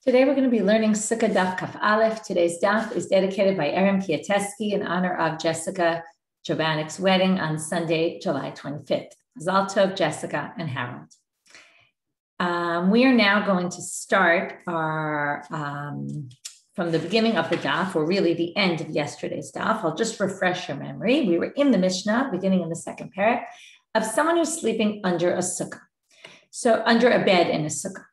Today we're going to be learning Sukkah Daf Kaf Aleph. Today's daf is dedicated by Erin Pieteski in honor of Jessica Jobanek's wedding on Sunday, July 25th. Mazal Tov, Jessica and Harold. We are now going to start our from the beginning of the daf, or really the end of yesterday's daf. I'll just refresh your memory. We were in the Mishnah, beginning in the second parak, of someone who's sleeping under a sukkah. So under a bed in a sukkah.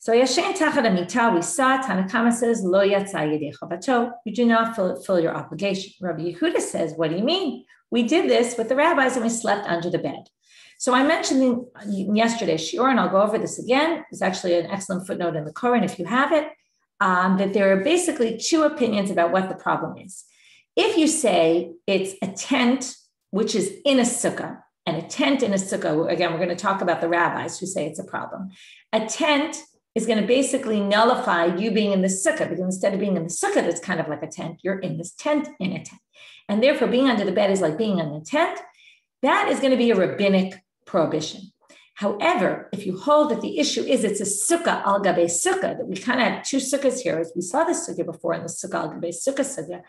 So Yashen Tachad Amita, we saw Tanakama says, Lo Yatsa Yedei Chavato, you do not fulfill your obligation. Rabbi Yehuda says, what do you mean? We did this with the rabbis and we slept under the bed. So I mentioned in yesterday's Shiur, and I'll go over this again. It's actually an excellent footnote in the Koran if you have it, that there are basically two opinions about what the problem is. If you say it's a tent, which is in a sukkah, and a tent in a sukkah, again, we're going to talk about the rabbis who say it's a problem. A tent is going to basically nullify you being in the sukkah, because instead of being in the sukkah, that's kind of like a tent, you're in this tent in a tent. And therefore, being under the bed is like being in a tent. That is going to be a rabbinic prohibition. However, if you hold that the issue is it's a sukkah al gabe sukkah, that we kind of had two sukkahs here, as we saw this sukkah before in the sukkah al gabe sukkah,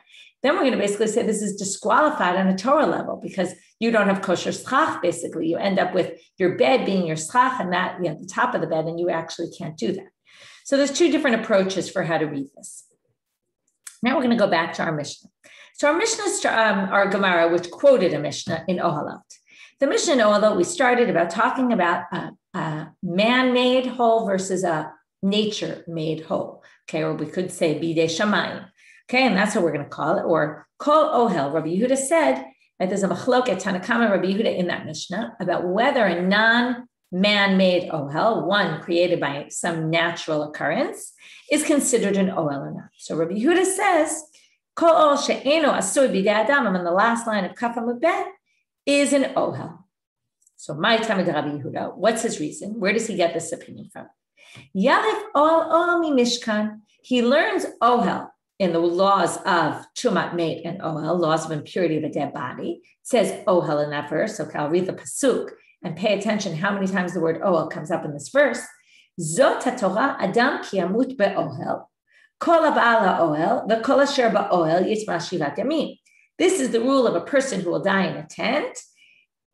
then we're going to basically say this is disqualified on a Torah level because you don't have kosher schach, basically. You end up with your bed being your schach and that at the top of the bed, and you actually can't do that. So there's two different approaches for how to read this. Now we're going to go back to our Mishnah. So our Mishnah is our Gemara, which quoted a Mishnah in Ohalot. The Mishnah in Ohalot, we started about talking about a man-made hole versus a nature-made hole. Okay, or we could say bidei shamayim. Okay, and that's what we're going to call it, or kol ohel. Rabbi Yehuda said that there's a machloket Tanakama Rabbi Yehuda in that Mishnah about whether a non-man-made ohel, one created by some natural occurrence, is considered an ohel or not. So Rabbi Yehuda says, kol ohel she'eno asur bidei adam, and the last line of Kaf Amud Bet is an ohel. So my time of Rabbi Yehuda, what's his reason? Where does he get this opinion from? Yalif ohel mi mishkan. He learns ohel in the laws of Tumat Mate and Ohel, laws of impurity of a dead body. It says Ohel in that verse. Okay, I'll read the Pasuk and pay attention how many times the word Ohel comes up in this verse. Zot HaTorah Adam ki yamut be'Ohel, kol ha'ba'al ha'Ohel, ve'kol asher ba'Ohel yitzma shivat yamim. This is the rule of a person who will die in a tent.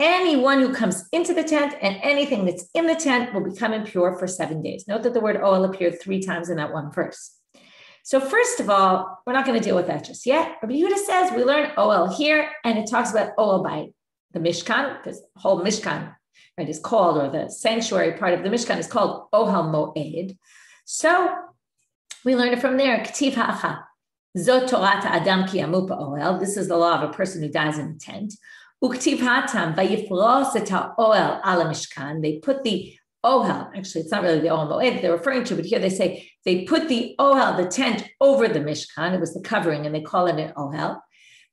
Anyone who comes into the tent and anything that's in the tent will become impure for 7 days. Note that the word Ohel appeared 3 times in that one verse. So first of all, we're not going to deal with that just yet. Rabbi Yehuda says we learn Ohel here, and it talks about Ohel by the Mishkan, because the whole Mishkan, right, is called, or the sanctuary part of the Mishkan is called Ohel Moed. So we learn it from there. K'tiv ha'acha, zot Torat Adam ki yamu Ohel. This is the law of a person who dies in a tent. Uktiv hatam vayifros et ha'ohel ala Mishkan. They put the Ohel, actually, it's not really the Ohel Moed they're referring to, but here they say they put the Ohel, the tent, over the Mishkan. It was the covering, and they call it an Ohel.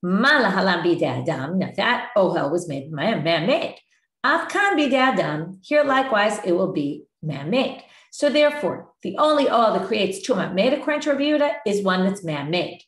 Mala halam bidei adam. Now that Ohel was made man-made. Afkan bidei adam. Here, likewise, it will be man-made. So therefore, the only Ohel that creates Tumat Mate, according to Rabbi Yehuda, is one that's man-made.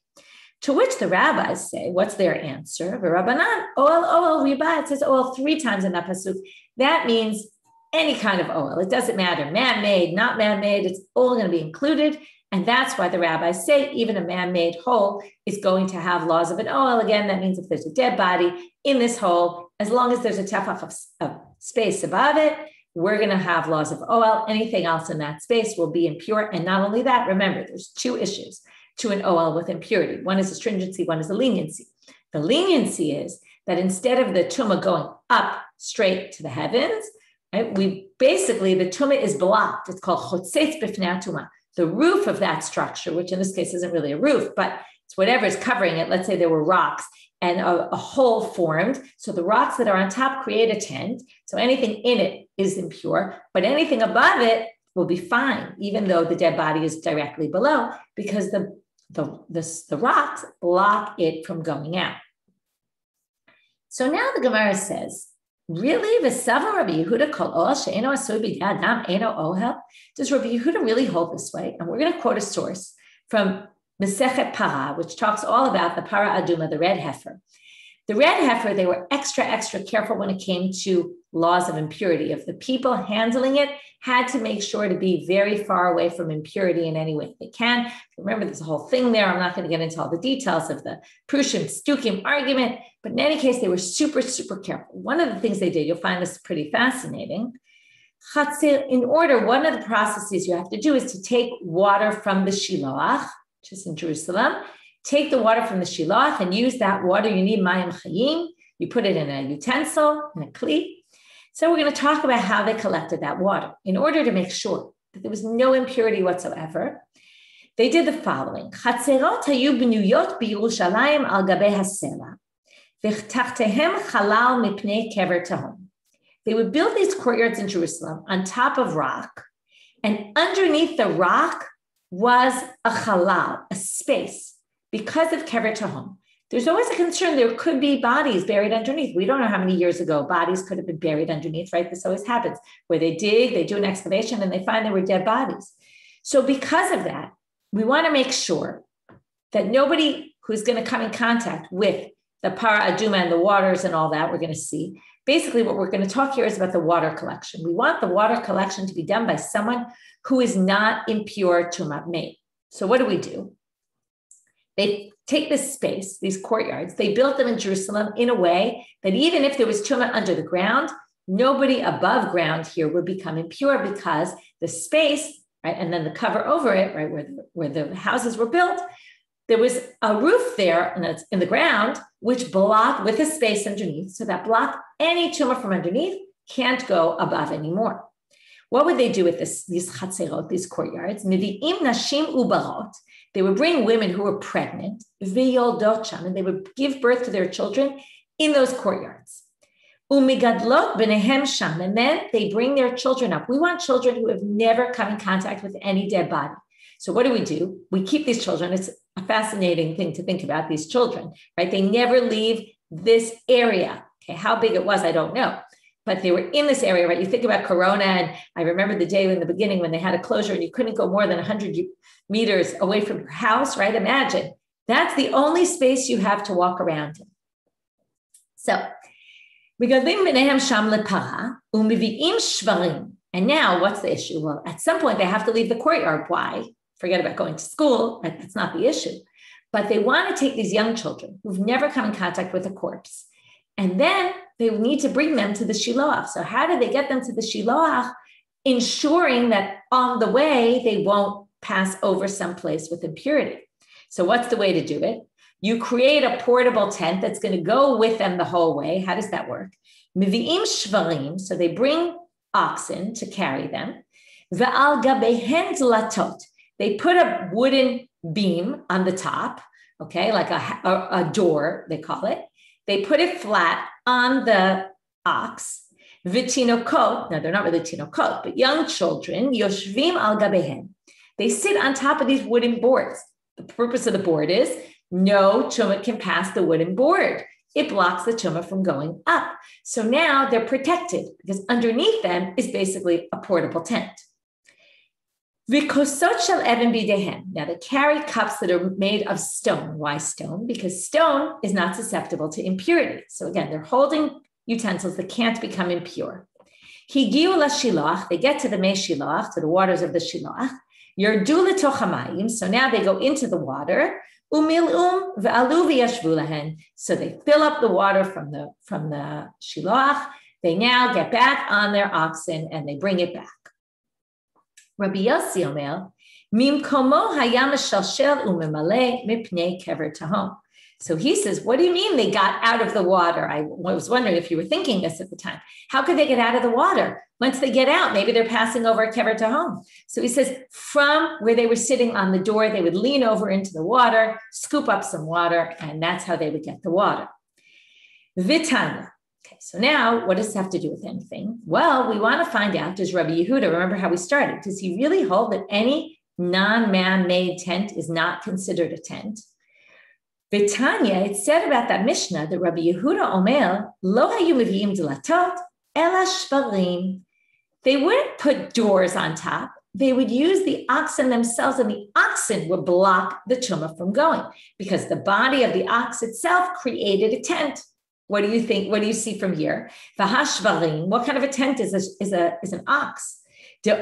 To which the rabbis say, what's their answer? Rabbanit, Ohel riba. It says Ohel 3 times in that pasuk. That means any kind of Ohel. It doesn't matter, man-made, not man-made, it's all going to be included. And that's why the rabbis say even a man-made hole is going to have laws of an Ohel. Again, that means if there's a dead body in this hole, as long as there's a tefach of space above it, we're going to have laws of Ohel. Anything else in that space will be impure. And not only that, remember, there's 2 issues to an Ohel with impurity. One is a stringency, one is a leniency. The leniency is that instead of the tumah going up straight to the heavens, we basically, the tumah is blocked. It's called chotzetz b'fnei tumah. The roof of that structure, which in this case isn't really a roof, but it's whatever is covering it. Let's say there were rocks and a hole formed. So the rocks that are on top create a tent. So anything in it is impure, but anything above it will be fine, even though the dead body is directly below, because the rocks block it from going out. So now the Gemara says, really, v'sava Rabbi Yehuda kol ohel she'eno asur bidei adam eno ohel? Does Rabbi Yehuda really hold this way? And we're going to quote a source from Masechet Para, which talks all about the para aduma, the red heifer. The red heifer, they were extra careful when it came to laws of impurity. If the people handling it had to make sure to be very far away from impurity in any way they can. Remember, there's a whole thing there. I'm not going to get into all the details of the Prushim Stukim argument, but in any case, they were super careful. One of the things they did, you'll find this pretty fascinating. In order, one of the processes you have to do is to take water from the Shiloach, which is in Jerusalem. Take the water from the Shiloach and use that water. You need mayim chayim. You put it in a utensil, in a kli. So we're going to talk about how they collected that water. In order to make sure that there was no impurity whatsoever, they did the following. Chatzerot hayu bnuyot b'Yerushalayim al gabei hasela, v'tachtehem chalal mipnei kever tahom. They would build these courtyards in Jerusalem on top of rock, and underneath the rock was a halal, a space, because of kever tahom. There's always a concern there could be bodies buried underneath. We don't know how many years ago bodies could have been buried underneath, right? This always happens, where they dig, they do an excavation, and they find there were dead bodies. So because of that, we want to make sure that nobody who's going to come in contact with the para aduma and the waters and all that, we're going to see. Basically, what we're going to talk here is about the water collection. We want the water collection to be done by someone who is not impure tumat mei. So what do? They take this space, these courtyards, they built them in Jerusalem in a way that even if there was tumah under the ground, nobody above ground here would become impure because the space, right, and then the cover over it, right, where the houses were built, there was a roof there in the ground, which blocked with a space underneath. So that blocked any tumah from underneath, can't go above anymore. What would they do with these chatzerot, these courtyards? Mivi'im nashim ubarot. They would bring women who were pregnant, v'yoldot sham, and they would give birth to their children in those courtyards. Umigadlot b'nehem sham, and then they bring their children up. We want children who have never come in contact with any dead body. So what do? We keep these children. It's a fascinating thing to think about, these children, right? They never leave this area. Okay, how big it was, I don't know. But they were in this area, right? You think about Corona, and I remember the day in the beginning when they had a closure and you couldn't go more than 100 meters away from your house, right? Imagine, that's the only space you have to walk around in. So, and now what's the issue? Well, at some point they have to leave the courtyard. Why? Forget about going to school, that's not the issue. But they want to take these young children who've never come in contact with a corpse, and then they need to bring them to the Shiloach. So how do they get them to the Shiloach, ensuring that on the way they won't pass over someplace with impurity? So what's the way to do it? You create a portable tent that's going to go with them the whole way. How does that work? Mivi'im shvarim, so they bring oxen to carry them. Ve'al gabehen dlatot, they put a wooden beam on the top, okay, like a door, they call it. They put it flat on the ox. V'tinokot, now they're not really tinokot, but young children, yoshvim al gabehen. They sit on top of these wooden boards. The purpose of the board is no tumah can pass the wooden board. It blocks the tumah from going up. So now they're protected because underneath them is basically a portable tent. V'kosot shel even bidehem. Now they carry cups that are made of stone. Why stone? Because stone is not susceptible to impurity. So again, they're holding utensils that can't become impure. Higiu la shiloach. They get to the mei shiloach, to the waters of the shiloach. Yerdu letoch hamayim. So now they go into the water. Umilum ve'alu v'yashvu lahen. So they fill up the water from the shiloach. They now get back on their oxen and they bring it back. Rabbi Yossi Omer, Mimkomo hayam shalshel umemale mipnei kever tahom. So he says, what do you mean they got out of the water? I was wondering if you were thinking this at the time. How could they get out of the water? Once they get out, maybe they're passing over a kever tahom. So he says, from where they were sitting on the door, they would lean over into the water, scoop up some water, and that's how they would get the water. Vitanya. Okay, so now what does this have to do with anything? Well, we want to find out, does Rabbi Yehuda, remember how we started, does he really hold that any non-man-made tent is not considered a tent? Vitanya, it said about that Mishnah that Rabbi Yehuda Omer, lo hayu mevi'im delatot, ela shvarim. They wouldn't put doors on top. They would use the oxen themselves, and the oxen would block the tumah from going because the body of the ox itself created a tent. What do you think? What do you see from here? What kind of a tent is an ox? If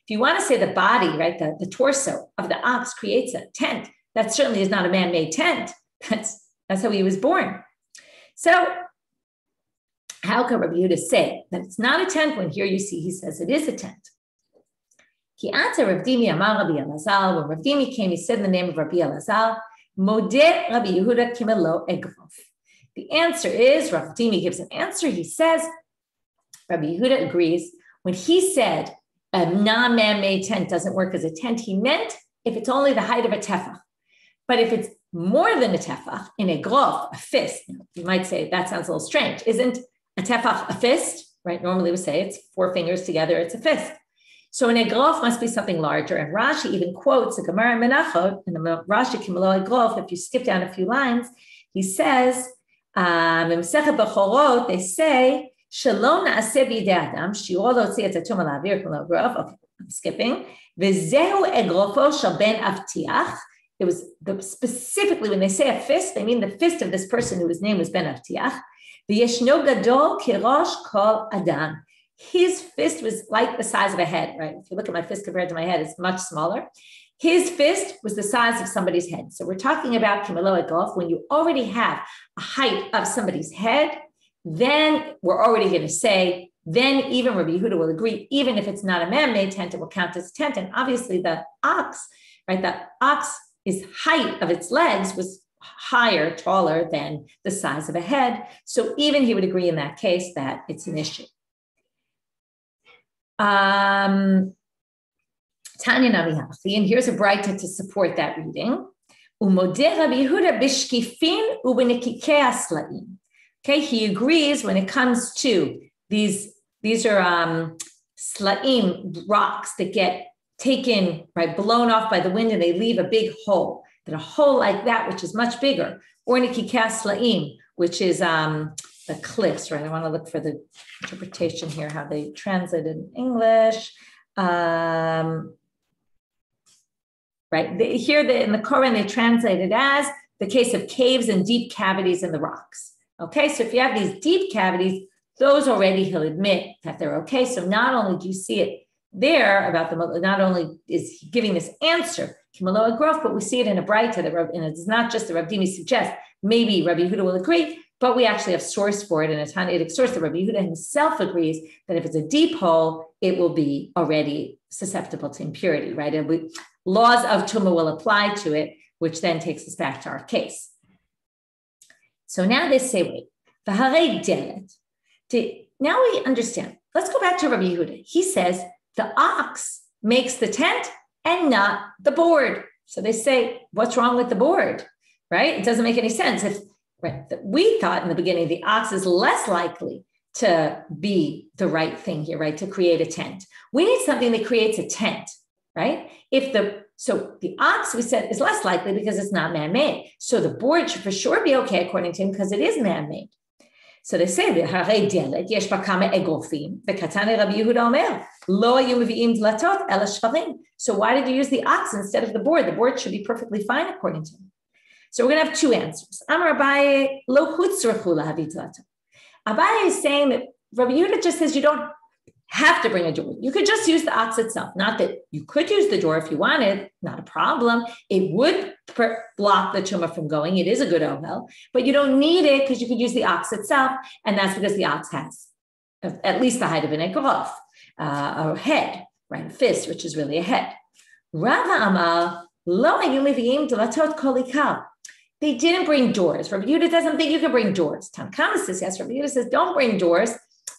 you want to say the body, right, the torso of the ox creates a tent, that certainly is not a man-made tent. That's how he was born. So how can Rabbi Yehuda say that it's not a tent when here you see he says it is a tent? When Rav Dimi came, he said in the name of Rabbi Elazar, Modeh Rabbi Yehuda kimelo egrof. The answer is, Rav Dimi gives an answer. He says, Rabbi Yehuda agrees. When he said a non-man-made tent doesn't work as a tent, he meant if it's only the height of a tefach. But if it's more than a tefach, in a grof, a fist, you might say that sounds a little strange. Isn't a tefach a fist? Right? Normally we say it's 4 fingers together, it's a fist. So an egrof must be something larger. And Rashi even quotes a Gemara in Menachot, in the Rashi Kimelo egrof, if you skip down a few lines, he says, in Masechet Bechorot, they say, Shalom na'aseh b'yidei adam, shiur l'otzi et hatum la'avir kimelo egrof. Okay, I'm skipping. V'zehu egrofo shel ben avtiach. It was specifically when they say a fist, they mean the fist of this person whose name was Ben Avtiach. V'yeshno gadol kirosh kol adam. His fist was like the size of a head, right? If you look at my fist compared to my head, it's much smaller. His fist was the size of somebody's head. So we're talking about kimelo egrof when you already have a height of somebody's head, then we're already going to say, then even Rabbi Yehuda will agree, even if it's not a man-made tent, it will count as a tent. And obviously the ox, right? The ox his height of its legs was higher, taller than the size of a head. So even he would agree in that case that it's an issue. Tanya Navihachi, and here's a braita to support that reading. Umodeh Rabbi Yehuda b'shkifin u'b'nekikei aslaim. Okay, he agrees when it comes to these are slaim, rocks that get taken, right, blown off by the wind, and they leave a big hole. That a hole like that, which is much bigger, or nikikei slaim, which is the cliffs, right? I want to look for the interpretation here, how they translate it in English. Right, in the Quran, they translate it as the case of caves and deep cavities in the rocks. Okay, so if you have these deep cavities, those already he'll admit that they're okay. So not only do you see it there about not only is he giving this answer, kimelo egrof, but we see it in a braita, and it's not just the Rav Dimi suggests, maybe Rabbi Yehuda will agree, but we actually have source for it in a Tannaitic source that Rabbi Yehuda himself agrees that if it's a deep hole, it will be already susceptible to impurity, right? Laws of Tumah will apply to it, which then takes us back to our case. So now they say, wait, v'harei delet. Now we understand. Let's go back to Rabbi Yehuda. He says the ox makes the tent and not the board. So they say, what's wrong with the board, right? It doesn't make any sense. We thought in the beginning the ox is less likely to be the right thing here, right? To create a tent. We need something that creates a tent, right? So the ox, we said, is less likely because it's not man-made. So the board should for sure be okay according to him because it is man-made. So they say, so why did you use the ox instead of the board? The board should be perfectly fine according to him. So we're going to have two answers. Abaye is saying that Rabbi Yehuda just says you don't have to bring a door. You could just use the ox itself. Not that you could use the door if you wanted, not a problem. It would block the tumah from going. It is a good ohel, but you don't need it because you could use the ox itself. And that's because the ox has at least the height of an egrof, a head, right? A fist, which is really a head. Rava Amar, lo hayu mevi'im delatot kol ikar. They didn't bring doors. Rabbi Yehuda doesn't think you can bring doors. Tanakama says yes. Rabbi Yehuda says don't bring doors,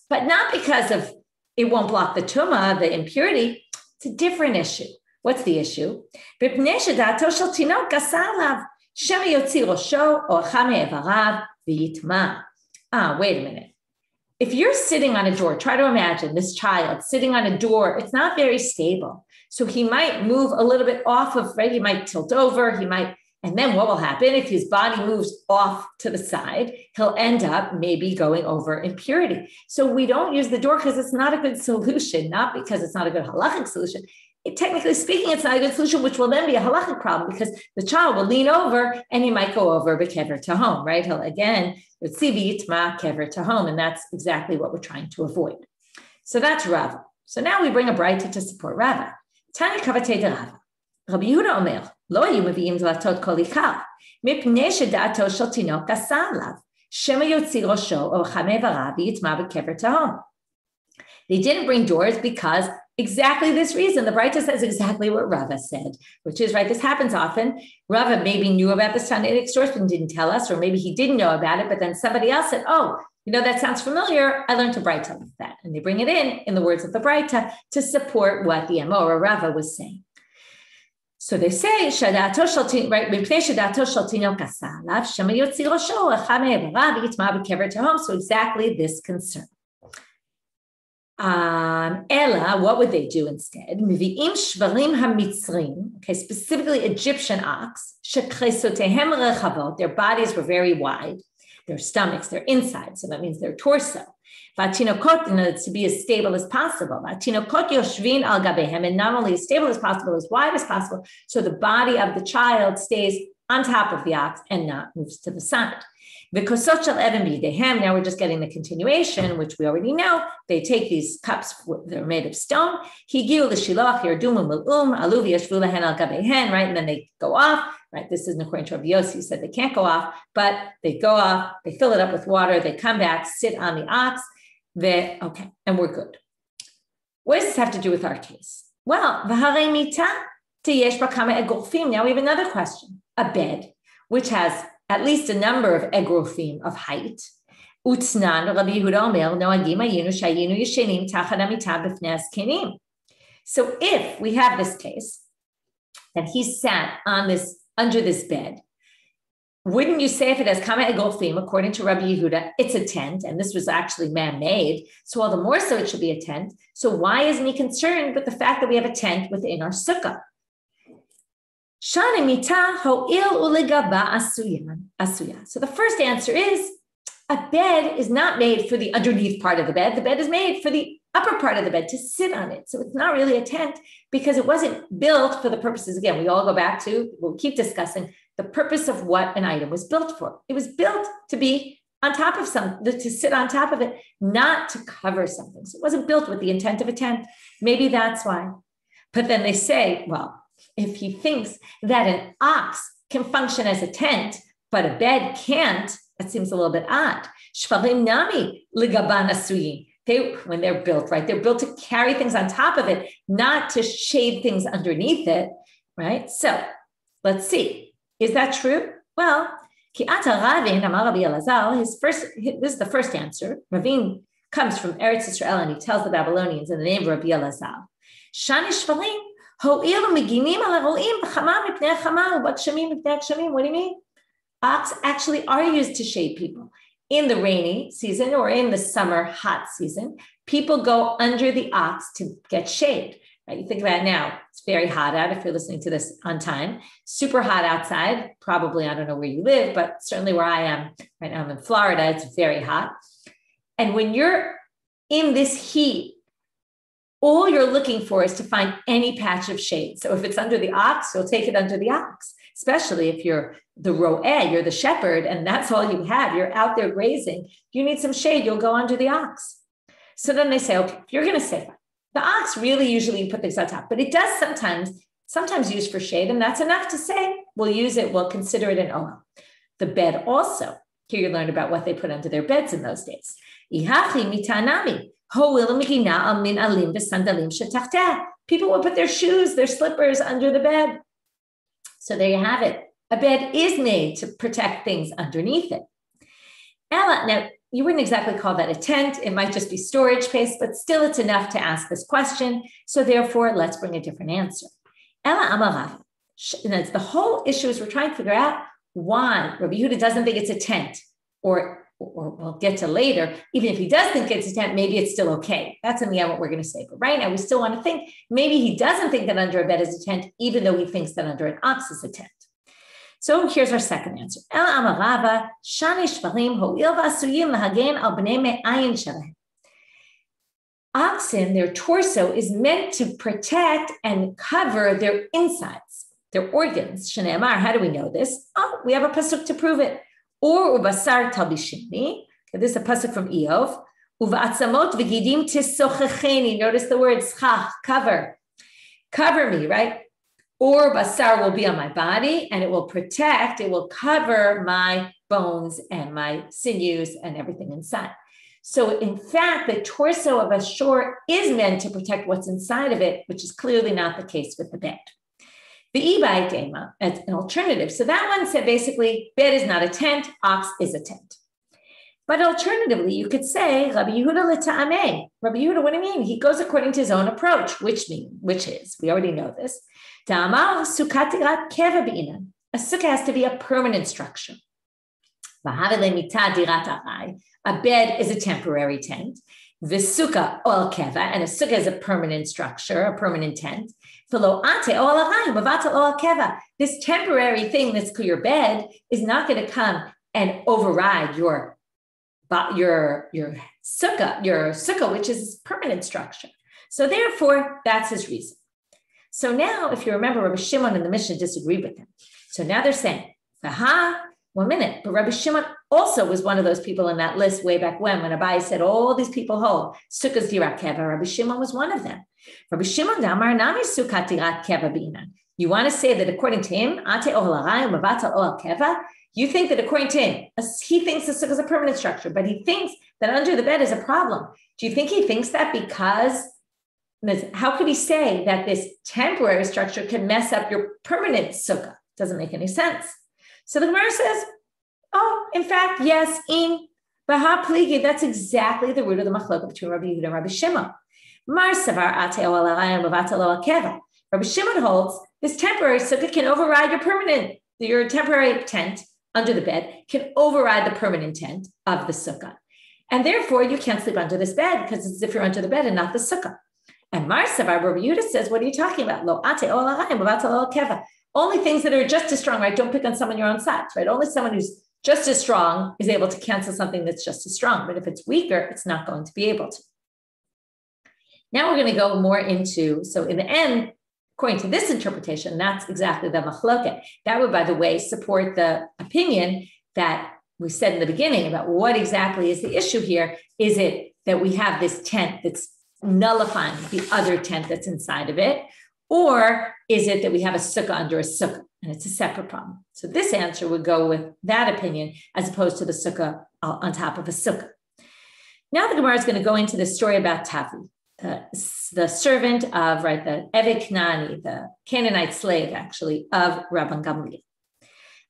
but not because of it won't block the tumah, the impurity. It's a different issue. What's the issue? Wait a minute. If you're sitting on a door, try to imagine this child sitting on a door. It's not very stable. So he might move a little bit off of, right? He might tilt over. And then what will happen if his body moves off to the side? He'll end up maybe going over impurity. So we don't use the door because it's not a good solution, not because it's not a good halachic solution. technically speaking, it's not a good solution, which will then be a halachic problem because the child will lean over and he might go over b'kever tahom, right? He'll again, yitma kever tahom, and that's exactly what we're trying to avoid. So that's Rava. So now we bring a braita to support Rava. Tanya kavatei de Rava. Rabbi Yehuda omer, lo hayu mevi'im dlatot kol ichar, mipnei sheda'ato shel tinok asar lav, shema yotzi rosho or chamei v'ra v'yitma b'kever tahom. They didn't bring doors because exactly this reason. The Braita says exactly what Rava said, which is, right, this happens often. Rava maybe knew about this Tanaitic source but didn't tell us, or maybe he didn't know about it, but then somebody else said, oh, that sounds familiar. I learned a Braita like that. And they bring it in the words of the Braita to support what the Emo or Rava was saying. So they say, so exactly this concern. Ella, what would they do instead? Mivi'im shvarim hamitzrim, okay, specifically Egyptian ox, shekresotehem rechavot, their bodies were very wide, their stomachs, their insides, so that means their torso. Vatinokot, to be as stable as possible. Vatinokot yoshvin al gabehem, and not only as stable as possible, as wide as possible, so the body of the child stays on top of the ox and not moves to the side. Now we're just getting the continuation, which we already know. They take these cups, they're made of stone. Right? And then they go off. Right? This isn't according to Rabbi Yossi, who said they can't go off, but they go off, they fill it up with water, they come back, sit on the ox. Okay, and we're good. What does this have to do with our case? Well, now we have another question. A bed, which has at least a number of egrofim of height. So if we have this case, that he sat on this under this bed, wouldn't you say if it has kama egofim, according to Rabbi Yehuda, it's a tent, and this was actually man-made, so all the more so it should be a tent. So why isn't he concerned with the fact that we have a tent within our sukkah? So the first answer is a bed is not made for the underneath part of the bed. The bed is made for the upper part of the bed to sit on it. So it's not really a tent because it wasn't built for the purposes. Again, we all go back to, we'll keep discussing the purpose of what an item was built for. It was built to be on top of something, to sit on top of it, not to cover something. So it wasn't built with the intent of a tent. Maybe that's why. But then they say, well, if he thinks that an ox can function as a tent, but a bed can't, that seems a little bit odd. Shvarim nami ligaban asuyim. When they're built, right? They're built to carry things on top of it, not to shade things underneath it, right? So let's see. Is that true? Well, Ki'ata Ravin, Amar Rabbi Elazar, this is the first answer. Ravin comes from Eretz Israel and he tells the Babylonians in the name of Rabbi Elazar, Shani Shvarim, what do you mean? Ox actually are used to shade people. In the rainy season or in the summer hot season, people go under the ox to get shade. Right? You think about it now, it's very hot out if you're listening to this on time. Super hot outside. Probably, I don't know where you live, but certainly where I am right now, I'm in Florida, it's very hot. And when you're in this heat, all you're looking for is to find any patch of shade. So if it's under the ox, you'll take it under the ox, especially if you're the ro'eh, you're the shepherd, and that's all you have. You're out there grazing. You need some shade, you'll go under the ox. So then they say, okay, if you're going to say that, the ox really usually put things on top, but it does sometimes used for shade, and that's enough to say, we'll use it, we'll consider it an ohel. The bed also, here you learn about what they put under their beds in those days. People would put their shoes, their slippers under the bed. So there you have it. A bed is made to protect things underneath it. Now, you wouldn't exactly call that a tent. It might just be storage space, but still it's enough to ask this question. So therefore, let's bring a different answer. Ella Amarav. The whole issue is we're trying to figure out why Rabbi Yehuda doesn't think it's a tent, or we'll get to later, even if he does think it's a tent, maybe it's still okay. That's in the end what we're going to say. But right now, we still want to think, maybe he doesn't think that under a bed is a tent, even though he thinks that under an ox is a tent. So here's our second answer. Oxen, their torso is meant to protect and cover their insides, their organs. Shneimar, how do we know this? Oh, we have a pasuk to prove it. Or ubasar talbishini. This is a pasuk from Eov. Uva'atzamot v'gidim tisochacheni. Notice the word schach, cover. Cover me, right? Or basar will be on my body, and it will protect, it will cover my bones and my sinews and everything inside. So in fact, the torso of a shore is meant to protect what's inside of it, which is clearly not the case with the bed. The e-bite dema, as an alternative. So that one said basically, bed is not a tent, ox is a tent. But alternatively, you could say, Rabbi Yehuda l'ta'ameh. Rabbi Yehuda, what do you mean? He goes according to his own approach, which is, we already know this. Ta'amar sukkah dirat keva b'inan. A sukkah has to be a permanent structure. A bed is a temporary tent. V'sukkah ol keva, and a sukkah is a permanent structure, a permanent tent. This temporary thing that's your bed is not going to come and override your sukkah, which is permanent structure. So therefore, that's his reason. So now, if you remember, Rabbi Shimon and the Mishnah disagreed with him. So now they're saying, one minute, but Rabbi Shimon also was one of those people in that list way back when Abai said all these people hold sukkahs dirat keva. Rabbi Shimon was one of them. Rabbi Shimon damar nami sukkah dirat keva b'inan. You want to say that according to him, ate ohel harayim mavata ohel keva. You think that according to him, he thinks the sukkah is a permanent structure, but he thinks that under the bed is a problem. Do you think he thinks that because, how could he say that this temporary structure can mess up your permanent sukkah? Doesn't make any sense. So the Gemara says, oh, in fact, yes, in Baha Pligi, that's exactly the root of the machlokah between Rabbi Yehuda and Rabbi Shimon. Mar savar ate ohel harayim mavata ohel keva. Rabbi Shimon holds this temporary sukkah can override your temporary tent under the bed can override the permanent tent of the sukkah. And therefore, you can't sleep under this bed because it's as if you're under the bed and not the sukkah. And Mar Savar, Rabbi Yehuda says, what are you talking about? Lo ate ohel harayim mavata ohel keva. Only things that are just as strong, right? Don't pick on someone your own size, right? Only someone who's just as strong is able to cancel something that's just as strong. But if it's weaker, it's not going to be able to. Now we're going to go more into, so in the end, according to this interpretation, that's exactly the machloket. That would, by the way, support the opinion that we said in the beginning about what exactly is the issue here. Is it that we have this tent that's nullifying the other tent that's inside of it? Or is it that we have a sukkah under a sukkah and it's a separate problem? So this answer would go with that opinion as opposed to the sukkah on top of a sukkah. Now the Gemara is going to go into the story about Tavi, the servant of, right, the Eved Knani, the Canaanite slave, actually, of Rabban Gamliel.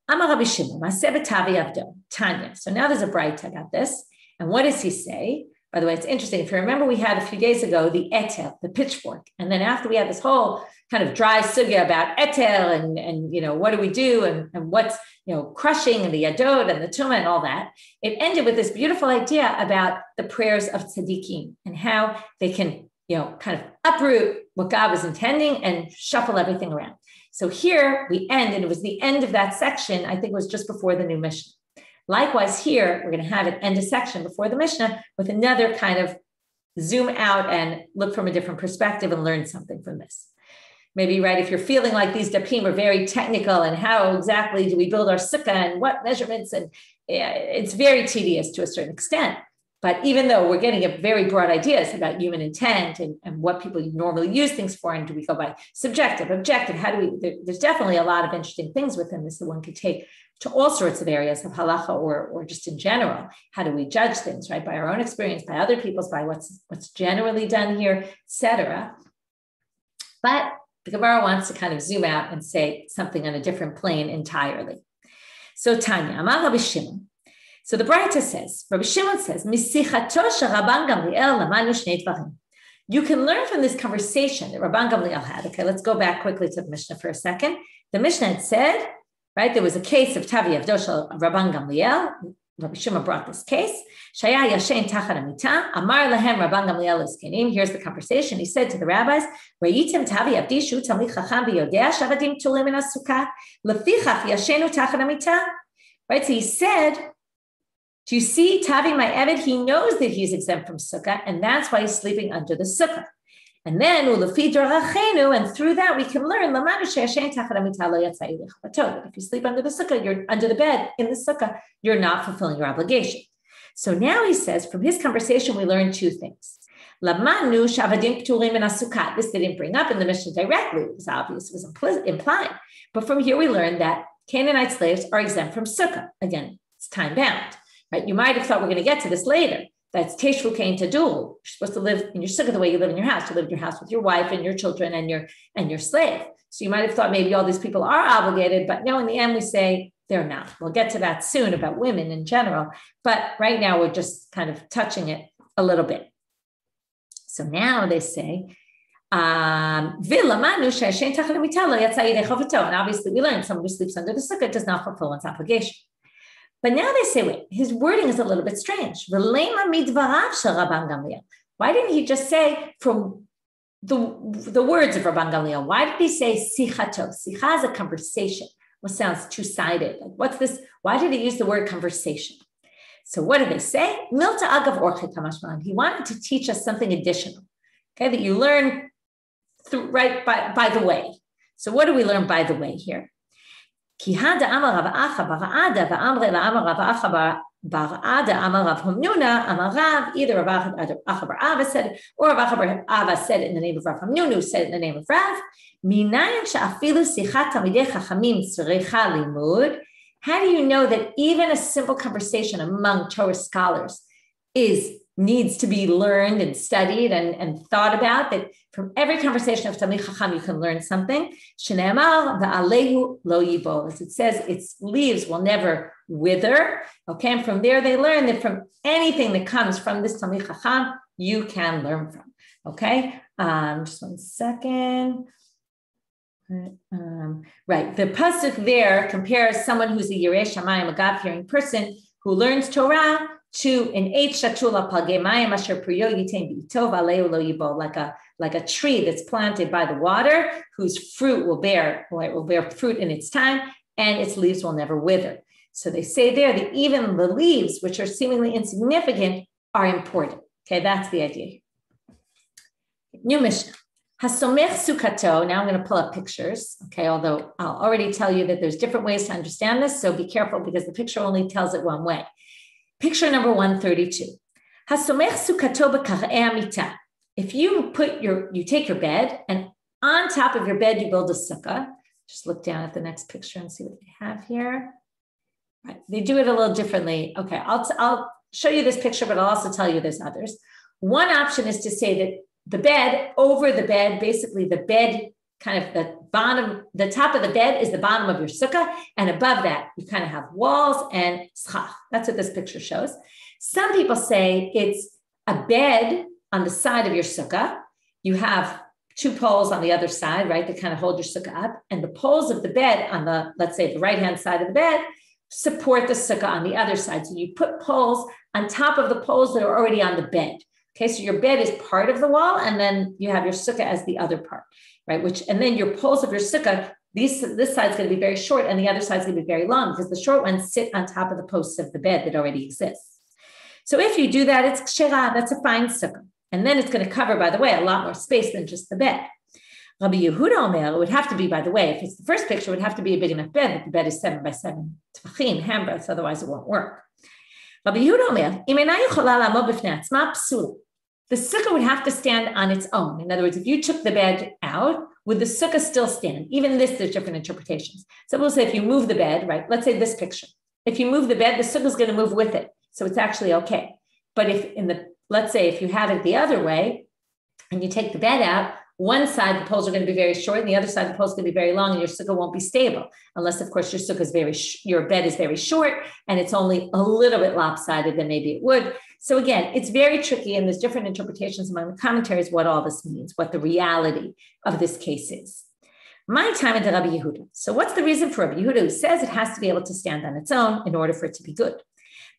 Amar Rabbi Shimon, Maseh b'Tavi avdo, Tanya. So now there's a braita about this. And what does he say? By the way, it's interesting. If you remember, we had a few days ago the etel, the pitchfork. And then after we had this whole kind of dry sugya about etel and what do we do and what's, crushing and the yadod and the tumah and all that, it ended with this beautiful idea about the prayers of tzaddikim and how they can, kind of uproot what God was intending and shuffle everything around. So here we end, and it was the end of that section. I think it was just before the new Mishnah. Likewise, here, we're going to have it end a section before the Mishnah with another kind of zoom out and look from a different perspective and learn something from this. Maybe, right, if you're feeling like these dapim are very technical and how exactly do we build our sukkah and what measurements, and it's very tedious to a certain extent. But even though we're getting a very broad ideas about human intent and what people normally use things for, and do we go by subjective, objective, there's definitely a lot of interesting things within this that one could take to all sorts of areas of halacha or just in general. How do we judge things, right? By our own experience, by other people's, by what's generally done here, etc. But the Gemara wants to kind of zoom out and say something on a different plane entirely. So Tanya, Amar Rabbi Shimon. So the Braita says, Rabbi Shimon says, Misichato Rabban Gamliel lamanu shnei dvarim. You can learn from this conversation that Rabban Gamliel had. Okay, let's go back quickly to the Mishnah for a second. The Mishnah had said, right, there was a case of Tavi Avdosh Rabban Gamliel. Rabbi Shimon brought this case. Shaya yashen tachat hamita. Amar lahem Rabban Gamliel eskenim. Here's the conversation. He said to the rabbis, Rayitem Tavi Avdi shu talmid chacham v'yodea shavadim tulim in sukkah lefichach yashenu tachat hamita. Right, so he said, Do you see, Tavi, my Eved, he knows that he's exempt from Sukkah, and that's why he's sleeping under the Sukkah. And then, and through that, we can learn that if you sleep under the Sukkah, you're under the bed in the Sukkah, you're not fulfilling your obligation. So now he says, from his conversation, we learn two things. This they didn't bring up in the Mishnah directly. It was obvious, it was implied. But from here, we learn that Canaanite slaves are exempt from Sukkah. Again, it's time bound, right? You might have thought we're going to get to this later. That's Teshvu Kain Tadul. You're supposed to live in your Sukkah the way you live in your house. You live in your house with your wife and your children and your slave. So you might have thought maybe all these people are obligated, but no, in the end, we say they're not. We'll get to that soon about women in general. But right now, we're just kind of touching it a little bit. So now they say, and obviously we learned someone who sleeps under the Sukkah does not fulfill one's obligation. But now they say, wait, his wording is a little bit strange. Why didn't he just say from the words of Rabban Gamliel? Why did he say sichato? Sicha is a conversation. What sounds two-sided? Like, what's this? Why did he use the word conversation? So what did they say? Milta agav orche kamashman. He wanted to teach us something additional, okay, that you learn right by the way. So what do we learn by the way here? Ki hada amar Rav Acha bara'ada va'amre la'amar Rav Acha bara'ada amar Rav Hamnuna amar Rav. Either Rav Acha bara'ava said it, or Rav Acha bara'ava said it in the name of Rav Hamnuna, who said it in the name of Rav. Minayin she'afilu sichat talmidei chachamim tzricha limud. How do you know that even a simple conversation among Torah scholars needs to be learned and studied and thought about? That from every conversation of Talmid Chacham, you can learn something. Shene'amar va'alehu lo yibol. As it says, its leaves will never wither. Okay, and from there they learn that from anything that comes from this Talmid Chacham, you can learn from. Okay, just one second. Right, the pasuk there compares someone who's a Yirei Shamayim, a God-fearing person who learns Torah, to an eight shatula palgemayim asher priyo yitain b'itov aleu lo yibo, like a tree that's planted by the water, whose fruit will bear fruit in its time, and its leaves will never wither. So they say there that even the leaves, which are seemingly insignificant, are important. Okay, that's the idea. New Mishnah. Hasomech sukkato. Now I'm going to pull up pictures. Okay, although I'll already tell you that there's different ways to understand this, so be careful because the picture only tells it one way. Picture number 132. Hasomech sukkato b'kar'ei hamita. If you take your bed and on top of your bed you build a sukkah. Just look down at the next picture and see what they have here. Right, they do it a little differently. Okay, I'll show you this picture, but I'll also tell you there's others. One option is to say that the bed, over the bed, basically the bed, kind of the top of the bed is the bottom of your sukkah, and above that, you kind of have walls and schach. That's what this picture shows. Some people say it's a bed on the side of your sukkah. You have two poles on the other side, right, that kind of hold your sukkah up, and the poles of the bed on the, let's say, the right-hand side of the bed support the sukkah on the other side. So you put poles on top of the poles that are already on the bed. Okay, so your bed is part of the wall, and then you have your sukkah as the other part, right? And then your poles of your sukkah, this side's going to be very short, and the other side's going to be very long because the short ones sit on top of the posts of the bed that already exists. So if you do that, it's kshera, that's a fine sukkah. And then it's going to cover, by the way, a lot more space than just the bed. Rabbi Yehuda Omer, it would have to be, by the way, if it's the first picture, it would have to be a big enough bed that the bed is 7 by 7 tefachim, handbreadths, otherwise it won't work. Rabbi Yehuda Omer, the sukkah would have to stand on its own. In other words, if you took the bed out, would the sukkah still stand? Even this, there's different interpretations. So we'll say if you move the bed, right? Let's say this picture. If you move the bed, the sukkah is going to move with it. So it's actually okay. But let's say if you have it the other way and you take the bed out, one side, the poles are going to be very short, and the other side, the poles are going to be very long, and your sukkah won't be stable. Unless, of course, your bed is very short, and it's only a little bit lopsided, then maybe it would. So again, it's very tricky, and there's different interpretations among the commentaries what all this means, what the reality of this case is. My time at the Rabbi Yehuda. So what's the reason for Rabbi Yehuda, who says it has to be able to stand on its own in order for it to be good?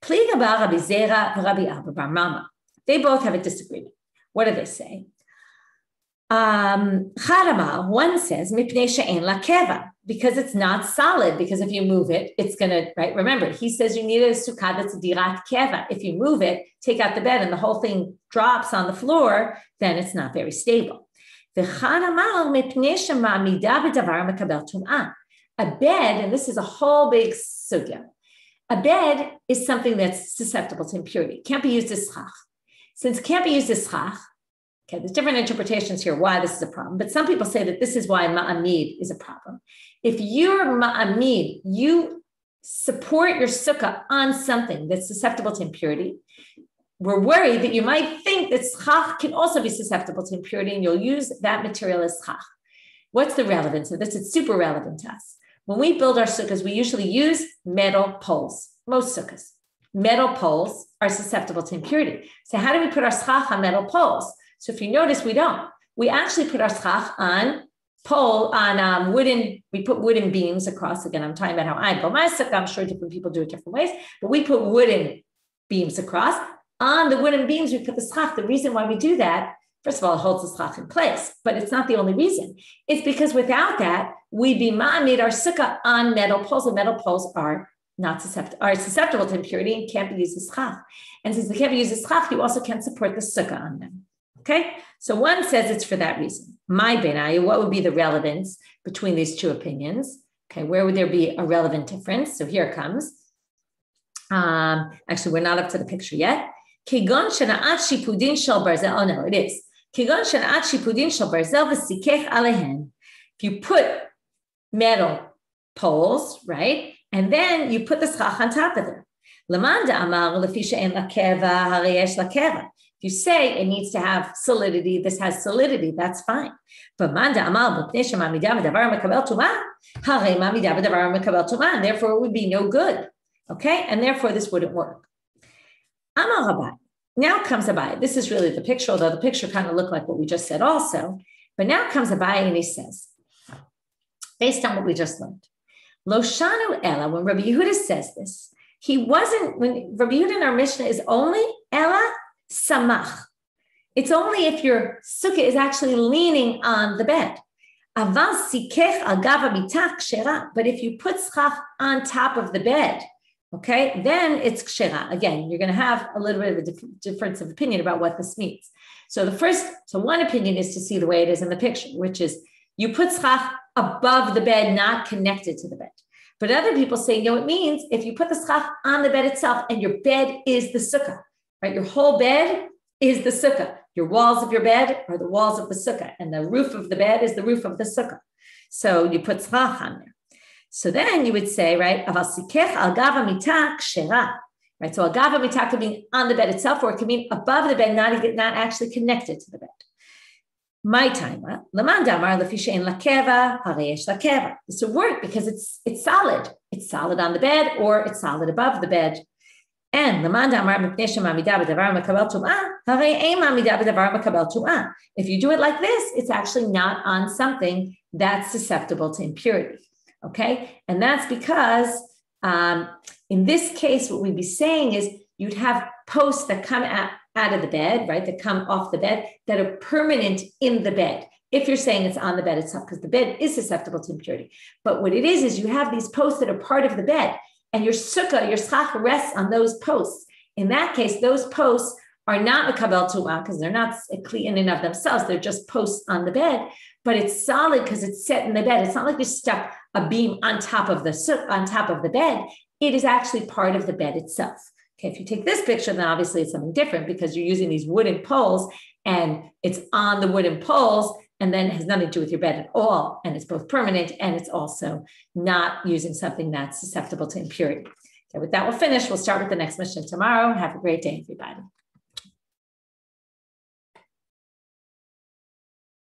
They both have a disagreement. What do they say? Charama, one says, mipnei she'en la keva, because it's not solid, because if you move it, it's going to, right? Remember, he says you need a sukkah that's dirat keva. If you move it, take out the bed and the whole thing drops on the floor, then it's not very stable. A bed, and this is a whole big sugya, a bed is something that's susceptible to impurity. It can't be used as schach. Since it can't be used as schach, okay, there's different interpretations here why this is a problem, but some people say that this is why ma'amid is a problem. If you're ma'amid, you support your sukkah on something that's susceptible to impurity, we're worried that you might think that schach can also be susceptible to impurity, and you'll use that material as schach. What's the relevance of this? It's super relevant to us. When we build our sukkahs, we usually use metal poles, most sukkahs. Metal poles are susceptible to impurity. So how do we put our schach on metal poles? So if you notice, we don't. We actually put our schach on wooden, we put wooden beams across. Again, I'm talking about how I build my sukkah. I'm sure different people do it different ways, but we put wooden beams across. On the wooden beams, we put the schach. The reason why we do that, first of all, it holds the schach in place, but it's not the only reason. It's because without that, we'd be ma'amid our sukkah on metal poles, and metal poles are susceptible to impurity and can't be used as schach. And since they can't be used as schach, you also can't support the sukkah on them. Okay, so one says it's for that reason. My benayu, what would be the relevance between these two opinions? Okay, where would there be a relevant difference? So here it comes. Actually, we're not up to the picture yet. Kigon shena'at shipudin shel barzel. Oh no, it is. Kigon shena'at shipudin shel barzel v'sikech alehen. If you put metal poles, right, and then you put the schach on top of them. Lamanda amar lefi she'en lakeva hareyesh lakeva. If you say it needs to have solidity, this has solidity, that's fine. But manda amal b'pnei she'ma'amida b'davar mekabel tumah, harei ma'amida b'davar mekabel tumah, and therefore it would be no good. Okay, and therefore this wouldn't work. Amal Rabbanit. Now comes Abai. This is really the picture, although the picture kind of looked like what we just said also. But now comes Abai and he says, based on what we just learned, Lo shanu ella, when Rabbi Yehuda says this, when Rabbi Yehuda in our Mishnah is only ella samach. It's only if your sukkah is actually leaning on the bed. Aval sikech al gava mitach kshera. But if you put schach on top of the bed, okay, then it's kshera. Again, you're going to have a little bit of a difference of opinion about what this means. So one opinion is to see the way it is in the picture, which is you put schach above the bed, not connected to the bed. But other people say, no, it means if you put the schach on the bed itself and your bed is the sukkah, right? Your whole bed is the sukkah. Your walls of your bed are the walls of the sukkah, and the roof of the bed is the roof of the sukkah. So you put schach on there. So then you would say, right, aval sikech al gava mitah kshera, right? So al gava mitah could mean on the bed itself, or it could mean above the bed, not actually connected to the bed. My time, laman damar lefi she'en lakeva hareyesh lakeva. This would work because it's solid. It's solid on the bed, or it's solid above the bed. And if you do it like this, it's actually not on something that's susceptible to impurity. Okay, and that's because in this case, what we'd be saying is you'd have posts that come out of the bed, right, that come off the bed that are permanent in the bed. If you're saying it's on the bed itself, because the bed is susceptible to impurity. But what it is you have these posts that are part of the bed, and your sukkah, your schach rests on those posts. In that case, those posts are not mekabel tu'ah because they're not kli in and of themselves. They're just posts on the bed, but it's solid because it's set in the bed. It's not like you stuck a beam on top of the bed. It is actually part of the bed itself. Okay, if you take this picture, then obviously it's something different because you're using these wooden poles and it's on the wooden poles, and then it has nothing to do with your bed at all. And it's both permanent and it's also not using something that's susceptible to impurity. Okay, with that, we'll finish. We'll start with the next mission tomorrow. Have a great day, everybody.